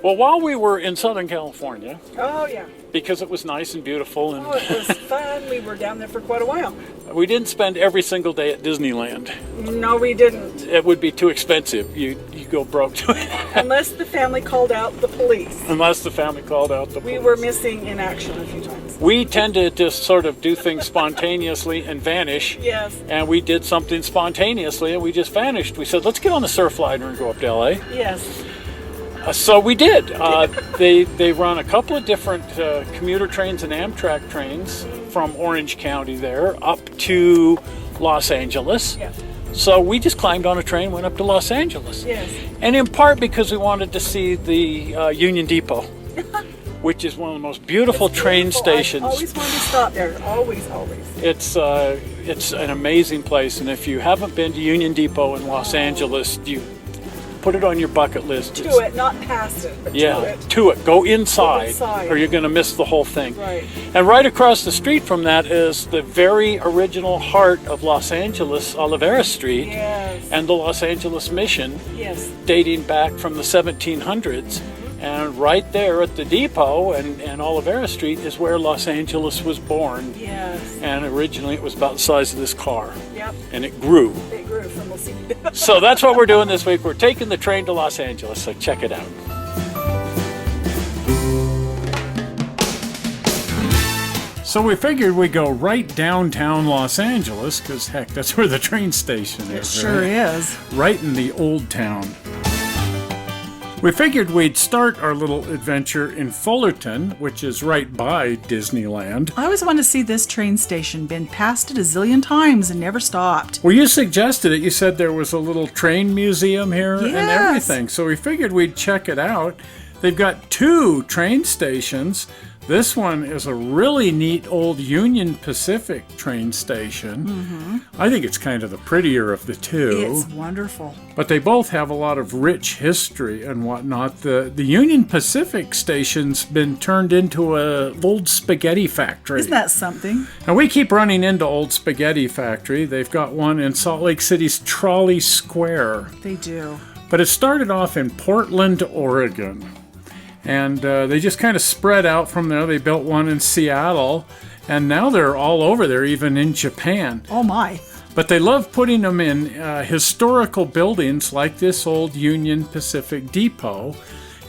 Well, while we were in Southern California, Oh, yeah. because it was nice and beautiful, and Oh, it was fun. We were down there for quite a while. we didn't spend every single day at Disneyland. No, we didn't. It would be too expensive. You go broke doing it. Unless the family called out the police. Unless the family called out the police. We were missing in action a few times. We tend to just sort of do things spontaneously and vanish. Yes. And we did something spontaneously and we just vanished. We said, let's get on the Surfliner and go up to LA. Yes. So we did. They run a couple of different commuter trains and Amtrak trains from Orange County there up to Los Angeles. Yes. So we just climbed on a train, went up to Los Angeles. Yes. And in part because we wanted to see the Union Depot, which is one of the most beautiful train stations. I always wanted to stop there. Always, always. It's an amazing place, and if you haven't been to Union Depot in Los Angeles, you put it on your bucket list. To it, not past it, but to it. Go inside, inside. or you're going to miss the whole thing. Right. And right across the street from that is the very original heart of Los Angeles, Olvera Street, Yes. and the Los Angeles Mission, Yes. dating back from the 1700s. And right there at the depot and Olvera Street is where Los Angeles was born. Yes. And originally it was about the size of this car. Yep. And it grew. It grew from the sea. So that's what we're doing this week. We're taking the train to Los Angeles, so check it out. So we figured we'd go right downtown Los Angeles, because heck, that's where the train station is. It sure is. Right in the old town. We figured we'd start our little adventure in Fullerton, which is right by Disneyland. I always wanted to see this train station. Been past it a zillion times and never stopped. Well, you suggested it. You said there was a little train museum here and Yes. everything. So we figured we'd check it out. They've got 2 train stations. This one is a really neat old Union Pacific train station. I think it's kind of the prettier of the 2. It's wonderful. But they both have a lot of rich history and whatnot. The Union Pacific station's been turned into an old spaghetti factory. Isn't that something? And we keep running into old spaghetti factory. They've got one in Salt Lake City's Trolley Square. They do. But it started off in Portland, Oregon. And they just kind of spread out from there. They built one in Seattle. And now they're all over there, even in Japan. Oh my. But they love putting them in historical buildings like this old Union Pacific Depot,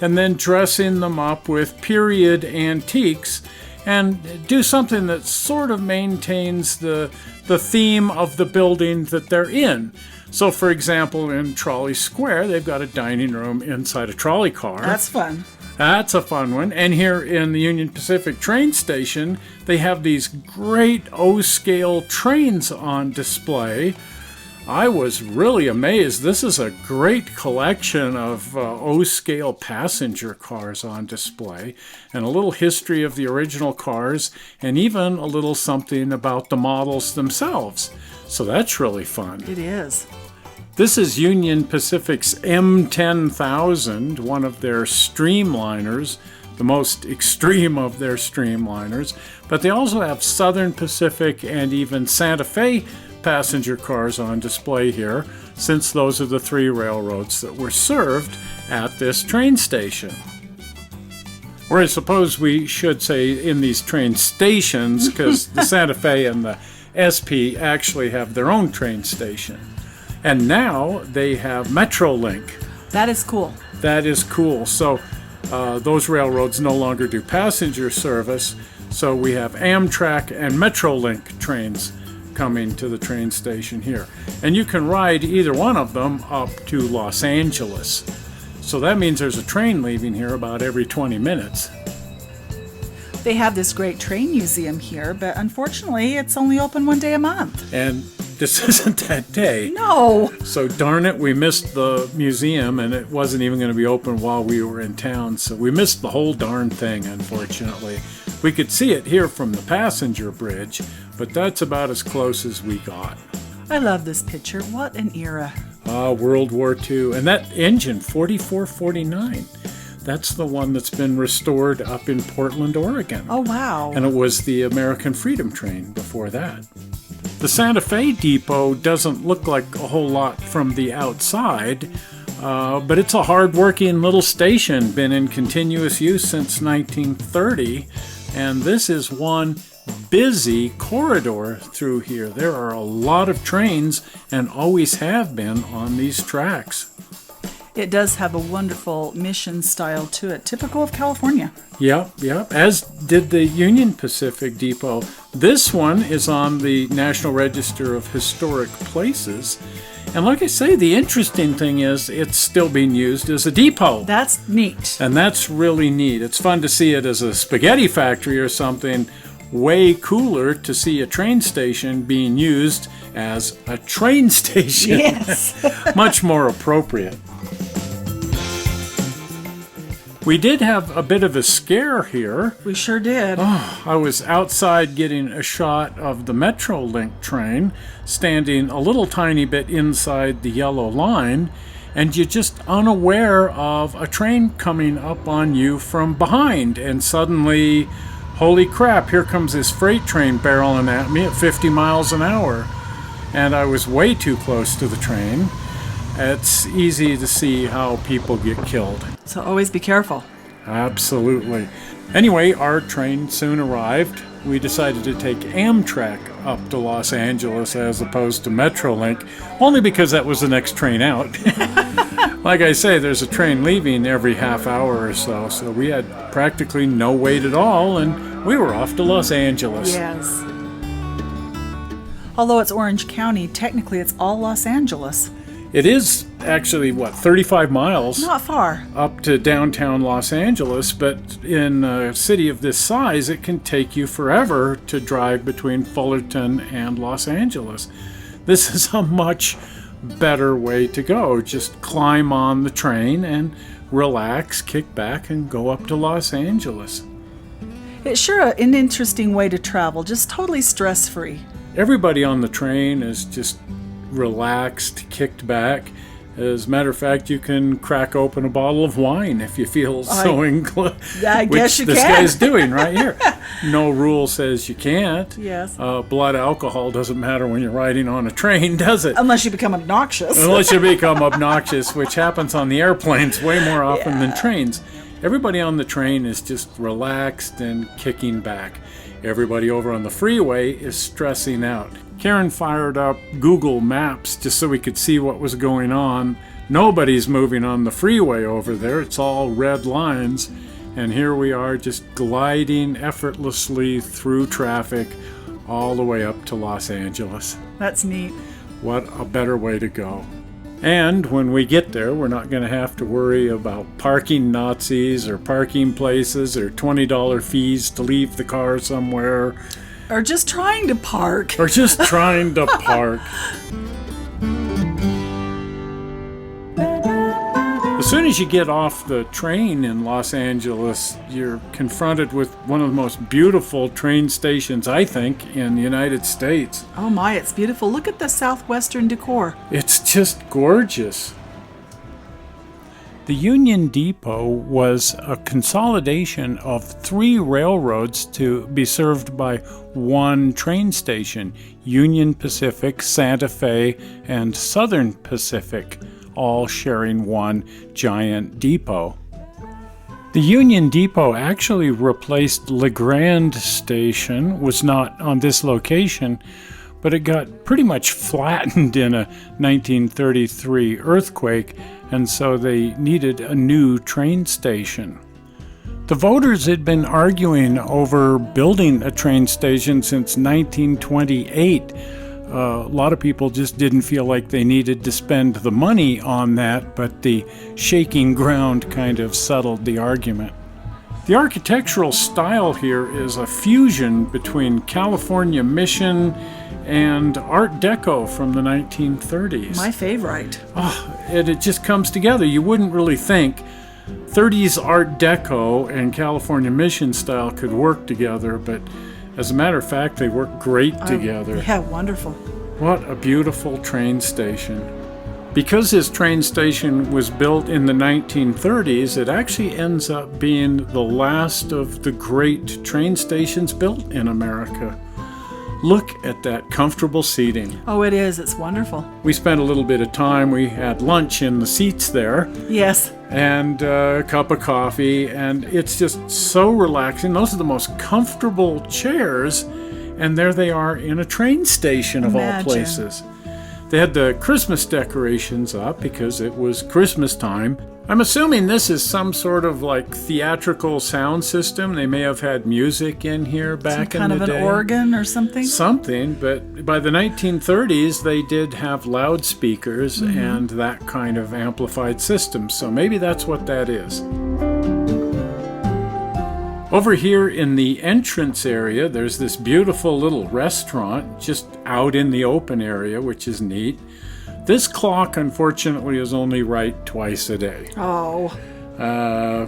and then dressing them up with period antiques and do something that sort of maintains the theme of the building that they're in. So, for example, in Trolley Square, they've got a dining room inside a trolley car. That's fun. That's a fun one. And here in the Union Pacific train station, they have these great O-scale trains on display. I was really amazed. This is a great collection of O-scale passenger cars on display, and a little history of the original cars, and even a little something about the models themselves. So that's really fun. It is. This is Union Pacific's M10,000, one of their streamliners, the most extreme of their streamliners. But they also have Southern Pacific and even Santa Fe passenger cars on display here, since those are the 3 railroads that were served at this train station. Or I suppose we should say in these train stations, because the Santa Fe and the SP actually have their own train station. And now they have Metrolink. That is cool. That is cool. So those railroads no longer do passenger service. So we have Amtrak and Metrolink trains coming to the train station here. And you can ride either one of them up to Los Angeles. So that means there's a train leaving here about every 20 minutes. They have this great train museum here, but unfortunately it's only open one day a month. And this isn't that day. No. So darn it, we missed the museum, and it wasn't even going to be open while we were in town. So we missed the whole darn thing, unfortunately. We could see it here from the passenger bridge, but that's about as close as we got. I love this picture. What an era. World War II. And that engine, 4449, that's the one that's been restored up in Portland, Oregon. Oh, wow. And it was the American Freedom Train before that. The Santa Fe Depot doesn't look like a whole lot from the outside, But it's a hard-working little station, been in continuous use since 1930, and this is one busy corridor through here. There are a lot of trains and always have been on these tracks. It does have a wonderful mission style to it, typical of California. Yep, as did the Union Pacific Depot. This one is on the National Register of Historic Places. And like I say, the interesting thing is it's still being used as a depot. That's neat. And that's really neat. It's fun to see it as a spaghetti factory or something. Way cooler to see a train station being used as a train station. Yes. Much more appropriate. We did have a bit of a scare here. We sure did. I was outside getting a shot of the Metrolink train, standing a little tiny bit inside the yellow line, and you're just unaware of a train coming up on you from behind, and suddenly, holy crap, here comes this freight train barreling at me at 50 miles an hour. And I was way too close to the train. It's easy to see how people get killed. So always be careful. Absolutely. Anyway, our train soon arrived. We decided to take Amtrak up to Los Angeles as opposed to Metrolink, only because that was the next train out. Like I say, there's a train leaving every half hour or so, so we had practically no wait at all, and we were off to Los Angeles. Yes. Although it's Orange County, technically it's all Los Angeles. It is actually, 35 miles? Not far. Up to downtown Los Angeles, but in a city of this size, it can take you forever to drive between Fullerton and Los Angeles. This is a much better way to go. Just climb on the train and relax, kick back, and go up to Los Angeles. It's sure an interesting way to travel, just totally stress-free. Everybody on the train is just relaxed, kicked back. As a matter of fact, you can crack open a bottle of wine if you feel so inclined. I guess you which this can. guy's doing right here. No rule says you can't. Yes. Blood alcohol doesn't matter when you're riding on a train, does it? Unless you become obnoxious. Unless you become obnoxious, which happens on the airplanes way more often than trains. Everybody on the train is just relaxed and kicking back. Everybody over on the freeway is stressing out. Karen fired up Google Maps just so we could see what was going on. Nobody's moving on the freeway over there. It's all red lines. And here we are just gliding effortlessly through traffic all the way up to Los Angeles. That's neat. What a better way to go. And when we get there, we're not going to have to worry about parking Nazis or parking places or $20 fees to leave the car somewhere. Or just trying to park. Or just trying to park. As soon as you get off the train in Los Angeles, you're confronted with one of the most beautiful train stations, I think, in the United States. Oh my, it's beautiful. Look at the southwestern decor. It's just gorgeous. The Union Depot was a consolidation of 3 railroads to be served by one train station: Union Pacific, Santa Fe, and Southern Pacific, all sharing one giant depot. The Union Depot actually replaced LeGrand Station, was not on this location, but it got pretty much flattened in a 1933 earthquake, and so they needed a new train station. The voters had been arguing over building a train station since 1928. A lot of people just didn't feel like they needed to spend the money on that, but the shaking ground kind of settled the argument. The architectural style here is a fusion between California Mission and Art Deco from the 1930s. My favorite. It just comes together. You wouldn't really think 30s Art Deco and California Mission style could work together, but as a matter of fact, they work great together. Yeah, wonderful. What a beautiful train station. Because this train station was built in the 1930s, it actually ends up being the last of the great train stations built in America. Look at that comfortable seating. Oh, it is. It's wonderful. We spent a little bit of time. We had lunch in the seats there. Yes. And a cup of coffee, and it's just so relaxing. Those are the most comfortable chairs, and there they are in a train station of all places. They had the Christmas decorations up because it was Christmas time. I'm assuming this is some sort of like theatrical sound system. They may have had music in here back in the day. Some kind of an organ or something? Something, but by the 1930s they did have loudspeakers and that kind of amplified system. So maybe that's what that is. Over here in the entrance area, there's this beautiful little restaurant just out in the open area, which is neat. This clock, unfortunately, is only right twice a day. Oh.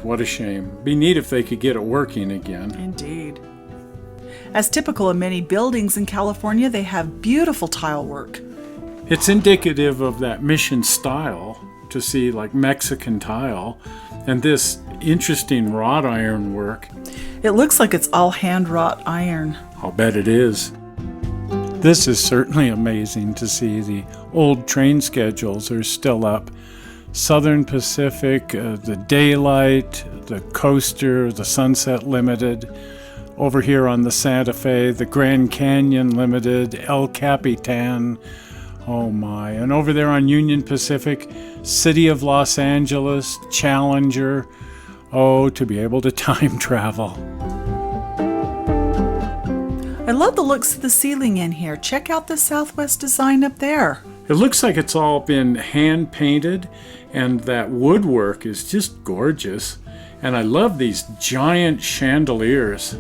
What a shame. Be neat if they could get it working again. Indeed. As typical of many buildings in California, they have beautiful tile work. It's indicative of that Mission style to see like Mexican tile and this interesting wrought iron work. It looks like it's all hand-wrought iron. I'll bet it is. This is certainly amazing to see. The old train schedules are still up. Southern Pacific, the Daylight, the Coaster, the Sunset Limited. Over here on the Santa Fe, the Grand Canyon Limited, El Capitan. Oh my. And over there on Union Pacific, City of Los Angeles, Challenger. Oh, to be able to time travel. I love the looks of the ceiling in here. Check out the Southwest design up there. It looks like it's all been hand painted, and that woodwork is just gorgeous. And I love these giant chandeliers.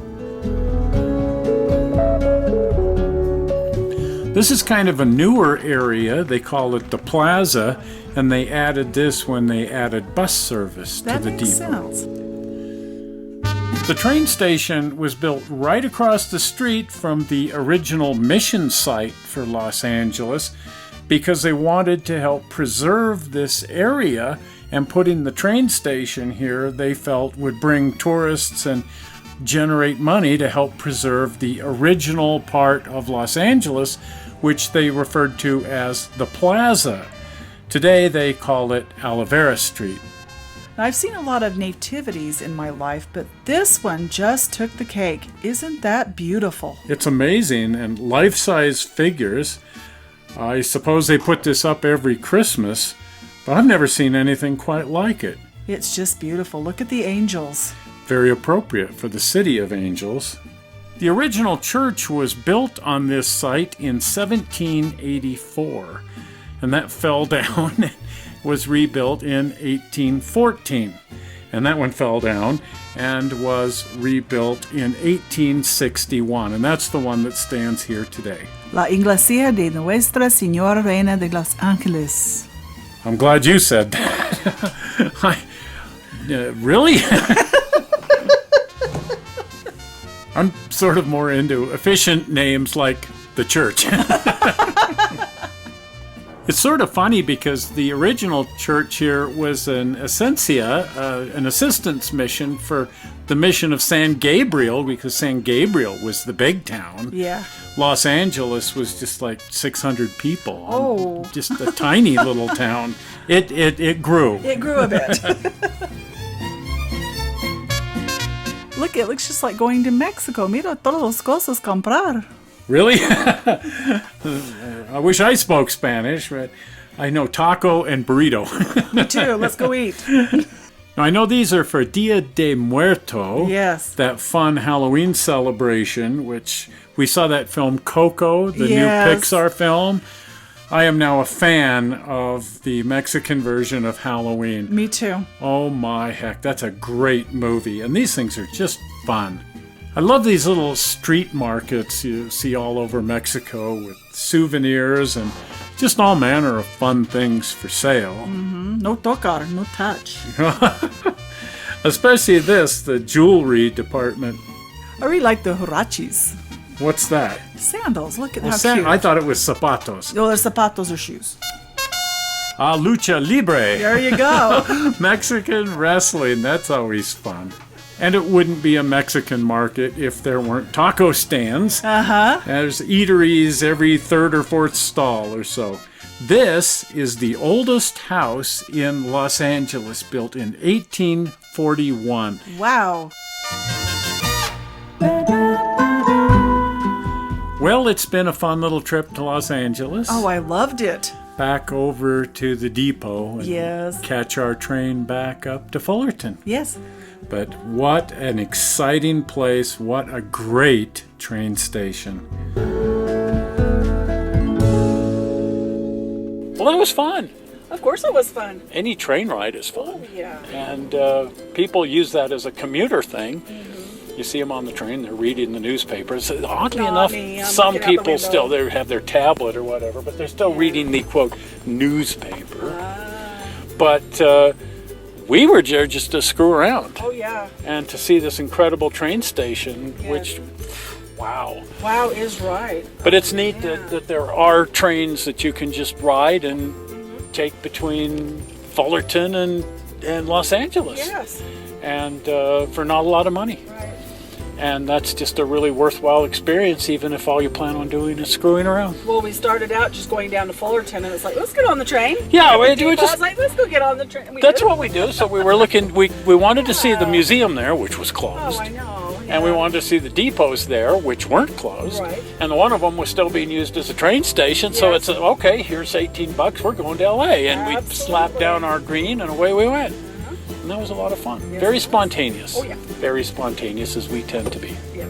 This is kind of a newer area. They call it the Plaza, and they added this when they added bus service to the makes depot. sense. The train station was built right across the street from the original Mission site for Los Angeles because they wanted to help preserve this area, and putting the train station here they felt would bring tourists and generate money to help preserve the original part of Los Angeles, which they referred to as the Plaza. Today they call it Olvera Street. Now, I've seen a lot of nativities in my life, but this one just took the cake. Isn't that beautiful? It's amazing, and life-size figures. I suppose they put this up every Christmas, but I've never seen anything quite like it. It's just beautiful. Look at the angels. Very appropriate for the City of Angels. The original church was built on this site in 1784, and that fell down and was rebuilt in 1814. And that one fell down and was rebuilt in 1861, and that's the one that stands here today. La Iglesia de Nuestra Señora Reina de Los Angeles. I'm glad you said that. Really? I'm sort of more into efficient names like the church. It's sort of funny because the original church here was an essentia, an assistance mission for the mission of San Gabriel, because San Gabriel was the big town. Yeah. Los Angeles was just like 600 people. Oh. Just a tiny little town. It grew. It grew a bit. Look, it looks just like going to Mexico. Mira todas las cosas comprar. Really? I wish I spoke Spanish, but I know taco and burrito. Me too. Let's go eat. Now, I know these are for Dia de Muerto. Yes. That fun Halloween celebration, which we saw that film Coco, the new Pixar film. I am now a fan of the Mexican version of Halloween. Me too. Oh my heck, that's a great movie. And these things are just fun. I love these little street markets you see all over Mexico with souvenirs and just all manner of fun things for sale. Mm-hmm. No tocar, no touch. Especially this, the jewelry department. I really like the huaraches. What's that? Sandals. Look at how cute. I thought it was zapatos. Oh, they're zapatos or shoes. Lucha Libre. There you go. Mexican wrestling, that's always fun. And it wouldn't be a Mexican market if there weren't taco stands. Uh-huh. There's eateries every third or fourth stall or so. This is the oldest house in Los Angeles, built in 1841. Wow. Well, it's been a fun little trip to Los Angeles. Oh, I loved it. Back over to the depot and Yes. catch our train back up to Fullerton. Yes. But what an exciting place. What a great train station. Well, that was fun. Of course it was fun. Any train ride is fun. Oh, yeah. And people use that as a commuter thing. You see them on the train, they're reading the newspapers. Oddly enough, some looking out the people window. still they have their tablet or whatever, but they're still reading the, quote, newspaper. But we were there just to screw around. Oh, yeah. And to see this incredible train station, Yes. which, wow. Wow is right. But it's neat that there are trains that you can just ride and take between Fullerton and Los Angeles. Yes. And for not a lot of money. Right. And that's just a really worthwhile experience, even if all you plan on doing is screwing around. Well, we started out just going down to Fullerton, and it's like, let's get on the train. Yeah, we I just, was like, let's go get on the train. We that's did. what we do. So we were looking, we wanted to see the museum there, which was Oh, closed. I know. And we yeah. wanted to see the depots there, which weren't closed. Right. And one of them was still being used as a train station. So Yes. it's, okay, here's $18, we're going to LA. And we Absolutely. slapped down our green and away we went. And that was a lot of fun. Yes, Very it was. spontaneous. Oh, yeah. Very spontaneous, as we tend to be. Yes.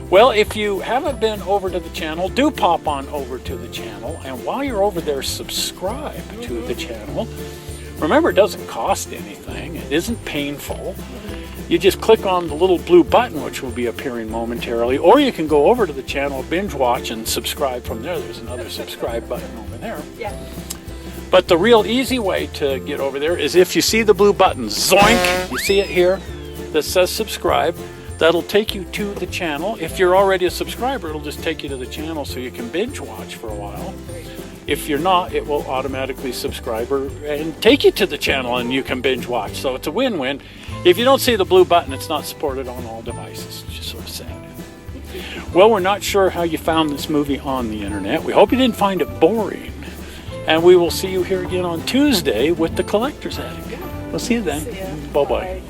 Well, if you haven't been over to the channel, do pop on over to the channel. And while you're over there, subscribe to the channel. Remember, it doesn't cost anything. It isn't painful. You just click on the little blue button, which will be appearing momentarily. Or you can go over to the channel, binge watch, and subscribe from there. There's another subscribe button over there. Yeah. But the real easy way to get over there is if you see the blue button, zoink, you see it here that says subscribe. That'll take you to the channel. If you're already a subscriber, it'll just take you to the channel so you can binge watch for a while. If you're not, it will automatically subscribe and take you to the channel and you can binge watch. So it's a win-win. If you don't see the blue button, it's not supported on all devices. It's just sort of sad. Well, we're not sure how you found this movie on the internet. We hope you didn't find it boring. And we will see you here again on Tuesday with the Collector's Attic. We'll see you then. See ya. Bye-bye. Bye.